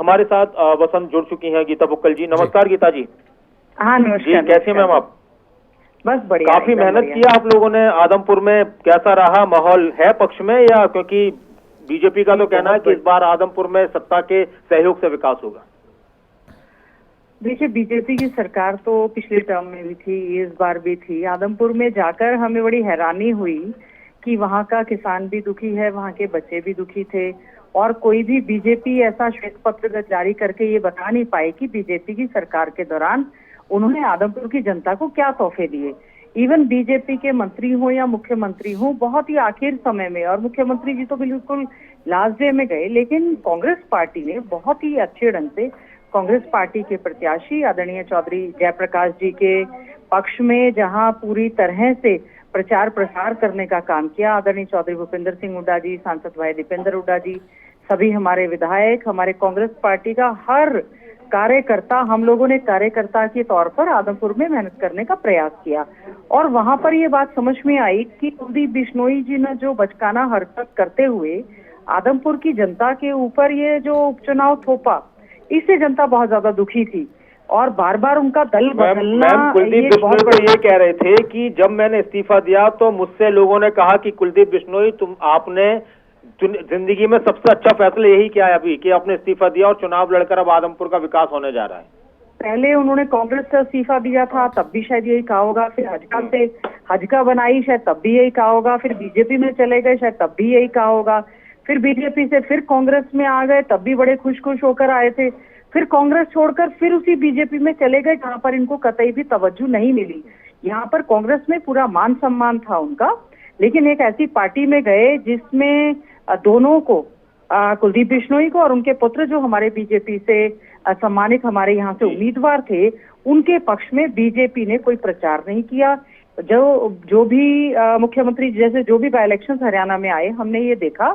हमारे साथ वसंत जुड़ चुकी हैं गीता बुक्कल जी। नमस्कार गीता जी। हाँ नमस्कार। जी कैसे मैम आप? बस बढ़िया। काफी मेहनत किया आप लोगों ने आदमपुर में, कैसा रहा माहौल? है पक्ष में या? क्योंकि बीजेपी का तो कहना है कि इस बार आदमपुर में सत्ता के सहयोग से विकास होगा। देखिए, बीजेपी की सरकार तो पिछले टर्म में भी थी, इस बार भी थी। आदमपुर में जाकर हमें बड़ी हैरानी हुई कि वहाँ का किसान भी दुखी है, वहाँ के बच्चे भी दुखी थे, और कोई भी बीजेपी ऐसा श्वेत पत्र जारी करके ये बता नहीं पाए कि बीजेपी की सरकार के दौरान उन्होंने आदमपुर की जनता को क्या तोहफे दिए। इवन बीजेपी के मंत्री हो या मुख्यमंत्री हो, बहुत ही आखिर समय में, और मुख्यमंत्री जी तो बिल्कुल लास्ट डे में गए, लेकिन कांग्रेस पार्टी ने बहुत ही अच्छे ढंग से कांग्रेस पार्टी के प्रत्याशी आदरणीय चौधरी जयप्रकाश जी के पक्ष में जहां पूरी तरह से प्रचार प्रसार करने का काम किया, आदरणीय चौधरी भूपेंद्र सिंह हुड्डा जी, सांसद भाई दीपेंद्र हुड्डा जी, सभी हमारे विधायक, हमारे कांग्रेस पार्टी का हर कार्यकर्ता, हम लोगों ने कार्यकर्ता के तौर पर आदमपुर में मेहनत करने का प्रयास किया। और वहां पर ये बात समझ में आई कि कुलदीप बिश्नोई जी ने जो बचकाना हरकत करते हुए आदमपुर की जनता के ऊपर ये जो उपचुनाव थोपा, इससे जनता बहुत ज्यादा दुखी थी, और बार बार उनका दल बदलना। कुलदीप बिश्नोई तो ये कह रहे थे कि जब मैंने इस्तीफा दिया तो मुझसे लोगों ने कहा कि कुलदीप बिश्नोई आपने जिंदगी में सबसे अच्छा फैसला यही किया है अभी कि आपने इस्तीफा दिया और चुनाव लड़कर अब आदमपुर का विकास होने जा रहा है। पहले उन्होंने कांग्रेस से इस्तीफा दिया था, तब भी शायद यही कहा होगा। फिर हजका बनाई, शायद तब भी यही कहा होगा। फिर बीजेपी में चले गए, शायद तब भी यही कहा होगा। फिर बीजेपी से फिर कांग्रेस में आ गए, तब भी बड़े खुश खुश होकर आए थे। फिर कांग्रेस छोड़कर फिर उसी बीजेपी में चले गए, जहां पर इनको कतई भी तवज्जो नहीं मिली। यहाँ पर कांग्रेस में पूरा मान सम्मान था उनका, लेकिन एक ऐसी पार्टी में गए जिसमें दोनों को, कुलदीप बिश्नोई को और उनके पुत्र, जो हमारे बीजेपी से सम्मानित हमारे यहाँ से उम्मीदवार थे, उनके पक्ष में बीजेपी ने कोई प्रचार नहीं किया। जो भी मुख्यमंत्री, जैसे जो भी बाई इलेक्शन हरियाणा में आए, हमने ये देखा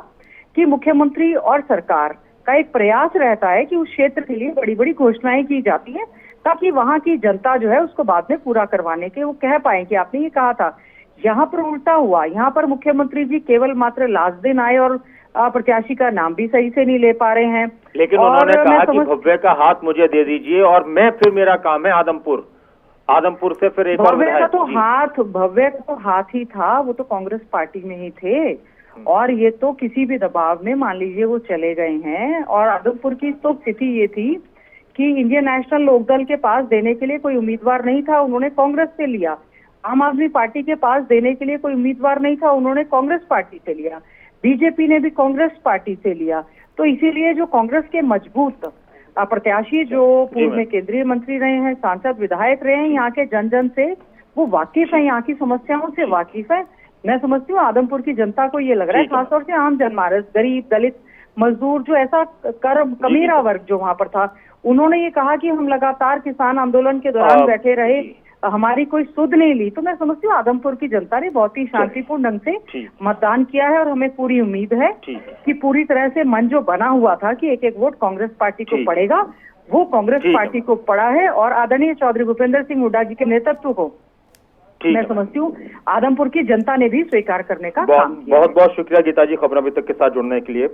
कि मुख्यमंत्री और सरकार का एक प्रयास रहता है कि उस क्षेत्र के लिए बड़ी बड़ी घोषणाएं की जाती हैं, ताकि वहां की जनता जो है उसको बाद में पूरा करवाने के वो कह पाए कि आपने ये कहा था। यहाँ पर उल्टा हुआ। यहाँ पर मुख्यमंत्री जी केवल मात्र लास्ट दिन आए और प्रत्याशी का नाम भी सही से नहीं ले पा रहे हैं। लेकिन उन्होंने कहा कि भव्य का हाथ मुझे दे दीजिए और मैं, फिर मेरा काम है आदमपुर से फिर एक और भव्य का तो हाथ ही था, वो तो कांग्रेस पार्टी में ही थे, और ये तो किसी भी दबाव में मान लीजिए वो चले गए हैं। और आदमपुर की तो स्थिति ये थी कि इंडियन नेशनल लोकदल के पास देने के लिए कोई उम्मीदवार नहीं था, उन्होंने कांग्रेस से लिया। आम आदमी पार्टी के पास देने के लिए कोई उम्मीदवार नहीं था, उन्होंने कांग्रेस पार्टी से लिया। बीजेपी ने भी कांग्रेस पार्टी से लिया। तो इसीलिए जो कांग्रेस के मजबूत प्रत्याशी, जो पूर्व में केंद्रीय मंत्री रहे हैं, सांसद विधायक रहे हैं, यहाँ के जन जन से वो वाकिफ है, यहाँ की समस्याओं से वाकिफ है। मैं समझती हूँ आदमपुर की जनता को ये लग रहा है, खासतौर से आम जनमानस, गरीब, दलित, मजदूर, जो ऐसा कमीरा वर्ग जो वहां पर था, उन्होंने ये कहा कि हम लगातार किसान आंदोलन के दौरान बैठे रहे, हमारी कोई सुध नहीं ली। तो मैं समझती हूँ आदमपुर की जनता ने बहुत ही शांतिपूर्ण ढंग से मतदान किया है, और हमें पूरी उम्मीद है कि पूरी तरह से मन जो बना हुआ था कि एक एक वोट कांग्रेस पार्टी को पड़ेगा, वो कांग्रेस पार्टी को पड़ा है। और आदरणीय चौधरी भूपेंद्र सिंह हुड्डा जी के नेतृत्व को मैं समझती हूँ आदमपुर की जनता ने भी स्वीकार करने का काम किया। बहुत बहुत शुक्रिया गीता जी, खबर अभी तक के साथ जुड़ने के लिए।